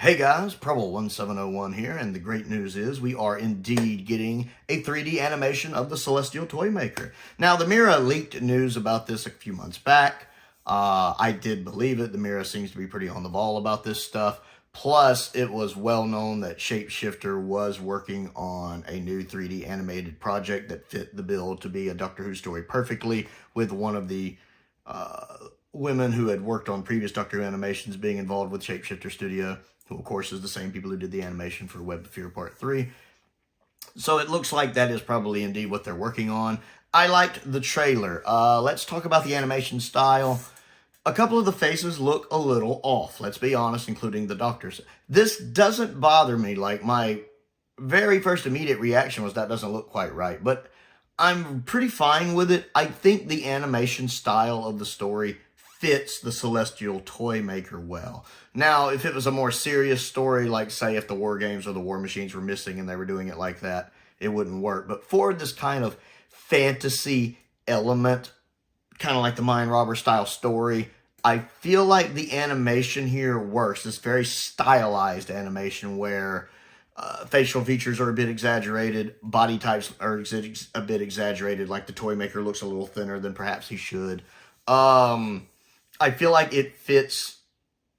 Hey guys, Prowl 1701 here, and the great news is we are indeed getting a 3D animation of the Celestial Toymaker. Now, the Mira leaked news about this a few months back. I did believe it. The Mira seems to be pretty on the ball about this stuff. Plus, it was well known that Shapeshifter was working on a new 3D animated project that fit the bill to be a Doctor Who story perfectly, with one of the women who had worked on previous Doctor Who animations being involved with Shapeshifter Studio, who of course is the same people who did the animation for Web of Fear Part 3. So it looks like that is probably indeed what they're working on. I liked the trailer. Let's talk about the animation style. A couple of the faces look a little off, let's be honest, including the Doctor's. This doesn't bother me. Like, my very first immediate reaction was that doesn't look quite right, but I'm pretty fine with it. I think the animation style of the story fits the Celestial Toymaker well. Now, if it was a more serious story, like say if the War Games or the War Machines were missing and they were doing it like that, it wouldn't work. But for this kind of fantasy element, kind of like the Mind Robber style story, I feel like the animation here works. This very stylized animation where facial features are a bit exaggerated, body types are a bit exaggerated, like the Toymaker looks a little thinner than perhaps he should. I feel like it fits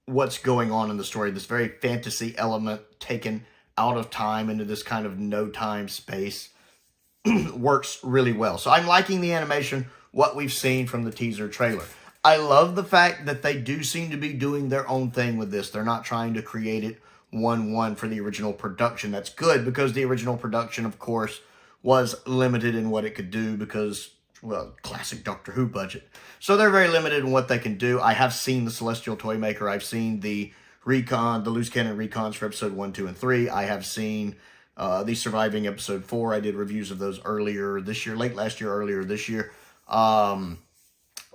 what's going on in the story. This very fantasy element taken out of time into this kind of no-time space works really well. So I'm liking the animation, what we've seen from the teaser trailer. I love the fact that they do seem to be doing their own thing with this. They're not trying to create it one-one for the original production. That's good, because the original production, of course, was limited in what it could do because, well, classic Doctor Who budget. So they're very limited in what they can do. I have seen the Celestial Toymaker. I've seen the loose cannon recons for episode 1, 2, and 3. I have seen the surviving episode 4. I did reviews of those earlier this year, late last year, earlier this year. And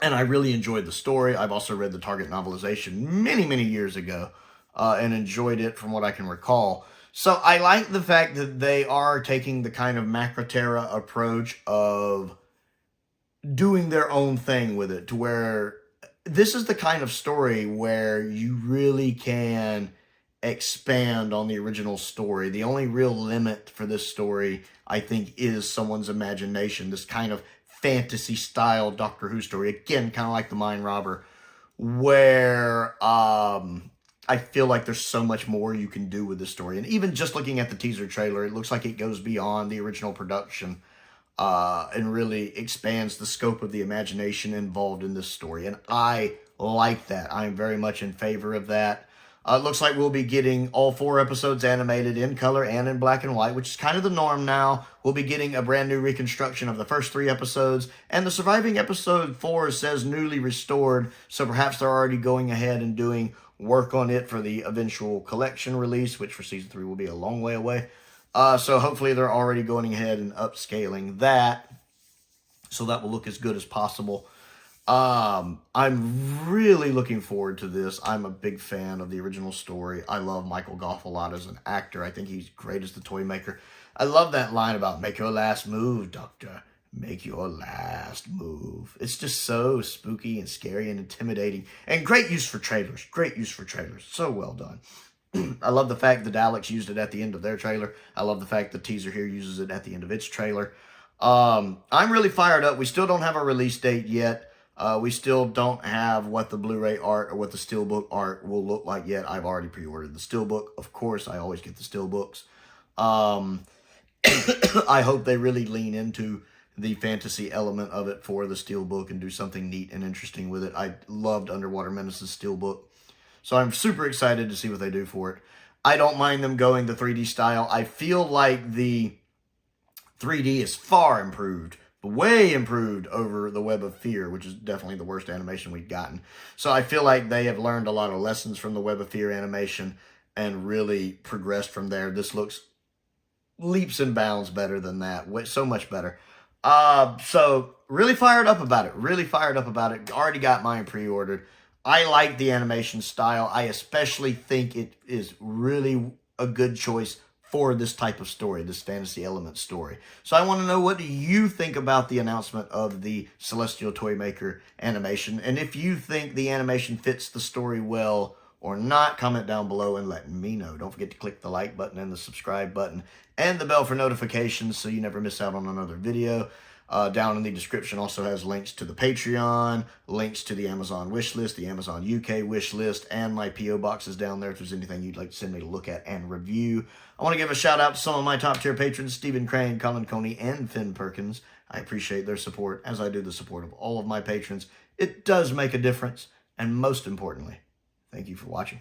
I really enjoyed the story. I've also read the Target novelization many, many years ago and enjoyed it from what I can recall. So I like the fact that they are taking the kind of Macroterra approach of doing their own thing with it, to where this is the kind of story where you really can expand on the original story. The only real limit for this story, I think, is someone's imagination. This kind of fantasy style Doctor Who story, again, kind of like the Mind Robber, where I feel like there's so much more you can do with this story. And even just looking at the teaser trailer, it looks like it goes beyond the original production and really expands the scope of the imagination involved in this story. And I like that. I'm very much in favor of that. It looks like we'll be getting all 4 episodes animated in color and in black and white, which is kind of the norm now. We'll be getting a brand new reconstruction of the first 3 episodes, and the surviving episode 4 says newly restored, so perhaps they're already going ahead and doing work on it for the eventual collection release, which for season 3 will be a long way away. So hopefully they're already going ahead and upscaling that, so that will look as good as possible. I'm really looking forward to this. I'm a big fan of the original story. I love Michael Gough a lot as an actor. I think he's great as the Toymaker. I love that line about "make your last move, Doctor. Make your last move." It's just so spooky and scary and intimidating. And great use for trailers. Great use for trailers. So well done. I love the fact the Daleks used it at the end of their trailer. I love the fact the teaser here uses it at the end of its trailer. I'm really fired up. We still don't have a release date yet. We still don't have what the Blu-ray art or what the Steelbook art will look like yet. I've already pre-ordered the Steelbook. Of course, I always get the Steelbooks. I hope they really lean into the fantasy element of it for the Steelbook and do something neat and interesting with it. I loved Underwater Menace's Steelbook, so I'm super excited to see what they do for it. I don't mind them going the 3D style. I feel like the 3D is far improved, way improved over the Web of Fear, which is definitely the worst animation we've gotten. So I feel like they have learned a lot of lessons from the Web of Fear animation and really progressed from there. This looks leaps and bounds better than that. So much better. So really fired up about it. Really fired up about it. Already got mine pre-ordered. I like the animation style. I especially think it is really a good choice for this type of story, this fantasy element story. So I want to know, what do you think about the announcement of the Celestial Toymaker animation? And if you think the animation fits the story well, or not. Comment down below and let me know. Don't forget to click the like button and the subscribe button and the bell for notifications so you never miss out on another video. Down in the description also has links to the Patreon, links to the Amazon wish list, the Amazon UK wish list, and my P.O. boxes down there if there's anything you'd like to send me to look at and review. I want to give a shout out to some of my top tier patrons, Stephen Crane, Colin Coney, and Finn Perkins. I appreciate their support, as I do the support of all of my patrons. It does make a difference, and most importantly, thank you for watching.